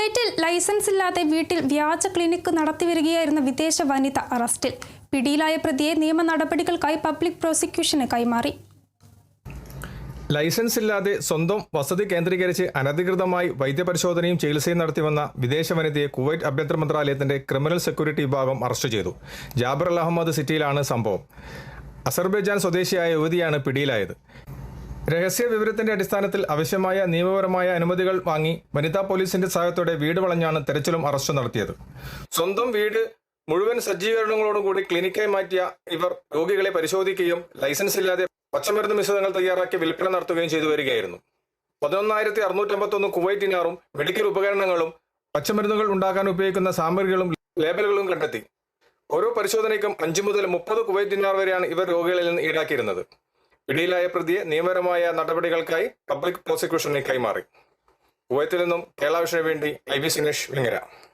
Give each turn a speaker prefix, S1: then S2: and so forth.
S1: കുവൈറ്റിൽ ലൈസൻസ് ഇല്ലാതെ വീട്ടിൽ വ്യാജ ക്ലിനിക് നടത്തിവരികയായിരുന്ന വിദേശ വനിത അറസ്റ്റിൽ. പിടിയിലായ പ്രതിയെ നിയമ നടപടികൾക്കായി പബ്ലിക് പ്രോസിക്യൂഷന് കൈമാറി.
S2: ലൈസൻസ് ഇല്ലാതെ സ്വന്തം വസതി കേന്ദ്രീകരിച്ച് അനധികൃതമായി വൈദ്യപരിശോധനയും ചികിത്സയും നടത്തിവന്ന വിദേശ വനിതയെ കുവൈറ്റ് ആഭ്യന്തര മന്ത്രാലയത്തിന്റെ ക്രിമിനൽ സെക്യൂരിറ്റി വിഭാഗം അറസ്റ്റ് ചെയ്തു. ജാബിർ അൽ അഹമ്മദ് സിറ്റിയിലാണ് സംഭവം. അസർബൈജാൻ സ്വദേശിയായ യുവതിയാണ് പിടിയിലായത്. രഹസ്യ വിവരത്തിന്റെ അടിസ്ഥാനത്തിൽ ആവശ്യമായ നിയമപരമായ അനുമതികൾ വാങ്ങി വനിതാ പോലീസിന്റെ സഹായത്തോടെ വീട് വളഞ്ഞാണ് തെരച്ചിലും അറസ്റ്റ് നടത്തിയത്. സ്വന്തം വീട് മുഴുവൻ സജ്ജീകരണങ്ങളോടും കൂടി ക്ലിനിക്കായി മാറ്റിയ ഇവർ രോഗികളെ പരിശോധിക്കുകയും ലൈസൻസ് ഇല്ലാതെ പച്ചമരുന്ന് മിശ്രിതങ്ങൾ തയ്യാറാക്കി വിൽപ്പന നടത്തുകയും ചെയ്തു വരികയായിരുന്നു. 11,651 കുവൈറ്റ് ദിനാറും മെഡിക്കൽ ഉപകരണങ്ങളും പച്ചമരുന്നുകൾ ഉണ്ടാക്കാൻ ഉപയോഗിക്കുന്ന സാമഗ്രികളും ലേബലുകളും കണ്ടെത്തി. ഓരോ പരിശോധനയ്ക്കും 5 മുതൽ 30 കുവൈറ്റ് ദിനാർ വരെയാണ് ഇവർ രോഗികളിൽ നിന്ന് ഈടാക്കിയിരുന്നത്. പിടിയിലായ പ്രതിയെ നിയമപരമായ നടപടികൾക്കായി പബ്ലിക് പ്രോസിക്യൂഷന് കൈമാറി. കുവൈത്തിൽ നിന്നും കേരള വിഷന് വേണ്ടി IB സിനേഷ് വെങ്ങര.